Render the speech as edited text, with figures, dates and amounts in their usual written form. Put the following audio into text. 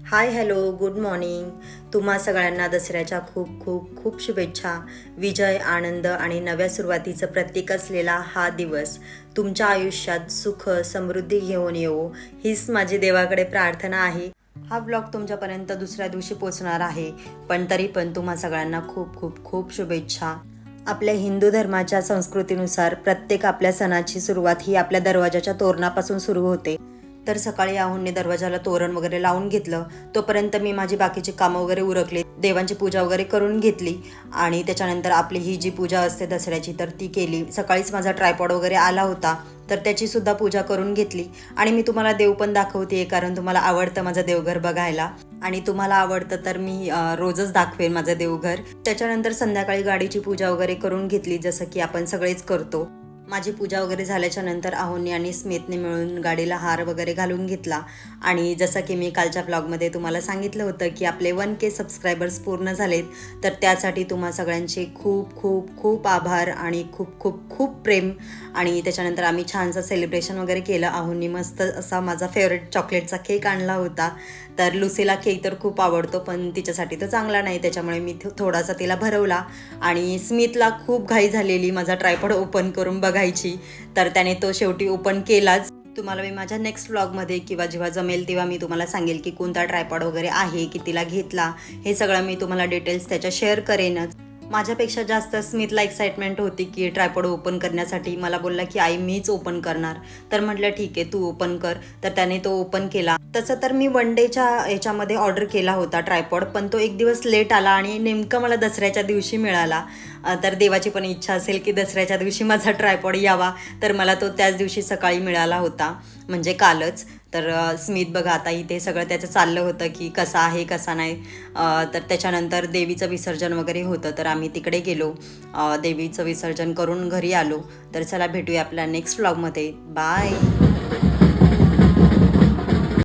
Hi hello good morning. तुम्हा सगळ्यांना दसऱ्याच्या खूप खूप खूप शुभेच्छा. विजय, आनंद आणि नव्या सुरुवातीचं प्रतीक असलेला हा दिवस तुमच्या आयुष्यात सुख समृद्धी घेऊन येवो हीच माझी देवाकडे प्रार्थना आहे. हा ब्लॉग तुमच्यापर्यंत दुसऱ्या दिवशी पोचणार आहे, पण तरी पण तुम्हा सगळ्यांना खूप खूप खूप शुभेच्छा. आपल्या हिंदू धर्माच्या संस्कृतीनुसार प्रत्येक आपल्या सणाची सुरुवात ही आपल्या दरवाजाच्या तोरणापासून सुरू होते. तर सकाळी आहुंनी दरवाजाला तोरण वगैरे लावून घेतलं. तोपर्यंत मी माझी बाकीची कामं वगैरे उरकले, देवांची पूजा वगैरे करून घेतली आणि त्याच्यानंतर आपली ही जी पूजा असते दसऱ्याची तर ती केली. सकाळीच माझा ट्रायपॉड वगैरे आला होता तर त्याची सुद्धा पूजा करून घेतली. आणि मी तुम्हाला देव पण दाखवते कारण तुम्हाला आवडतं माझं देवघर बघायला आणि तुम्हाला आवडतं तर मी रोजच दाखवेन माझं देवघर. त्याच्यानंतर संध्याकाळी गाडीची पूजा वगैरे करून घेतली, जसं की आपण सगळेच करतो. माझी पूजा वगैरे झाल्याच्या नंतर आहोनी आणि स्मितने मिळून गाडीला हार वगैरे घालून घेतला. आणि जसं की मी कालच्या ब्लॉगमध्ये तुम्हाला सांगितलं होतं की आपले 1K सबस्क्रायबर्स पूर्ण झालेत, तर त्यासाठी तुम्हा सगळ्यांचे खूप खूप खूप आभार आणि खूप खूप खूप प्रेम. आणि त्याच्यानंतर आम्ही छानसं सेलिब्रेशन वगैरे केलं. आहोंनी मस्त असा माझा फेवरेट चॉकलेटचा केक आणला होता. तर लुसीला केक तर खूप आवडतो पण तिच्यासाठी तो चांगला नाही, त्याच्यामुळे मी थोडासा तिला भरवला. आणि स्मितला खूप घाई झालेली माझा ट्रायपॉड ओपन करून बघायची, तर त्याने तो शेवटी ओपन केलाच. तुम्हाला मी माझ्या नेक्स्ट व्लॉगमध्ये किंवा जेव्हा जमेल तेव्हा मी तुम्हाला सांगेल की कोणता ट्रायपॉड वगैरे आहे, की तिला घेतला, हे सगळं मी तुम्हाला डिटेल्स त्याच्या शेअर करेनच. माझ्यापेक्षा जास्त स्मितला एक्साइटमेंट होती की ट्रायपॉड ओपन करण्यासाठी. मला बोलला की आई मीच ओपन करणार, तर म्हटलं ठीक आहे तू ओपन कर. तर त्याने तो ओपन केला. तसं तर मी 1 डेच्या ह्याच्यामध्ये ऑर्डर केला होता ट्रायपॉड, पण तो एक दिवस लेट आला आणि नेमकं मला दसऱ्याच्या दिवशी मिळाला. तर देवाची पण इच्छा असेल की दसऱ्याच्या दिवशी माझा ट्रायपॉड यावा, तर मला तो त्याच दिवशी सकाळी मिळाला होता, म्हणजे कालच. तर स्मित बघा आता इथे सगळं त्याचं चाललं होतं की कसा आहे कसा नाही. तर त्याच्यानंतर देवीचं विसर्जन वगैरे होतं तर आम्ही तिकडे गेलो. देवीचं विसर्जन करून घरी आलो. तर चला भेटूया आपल्या नेक्स्ट व्लॉगमध्ये. बाय.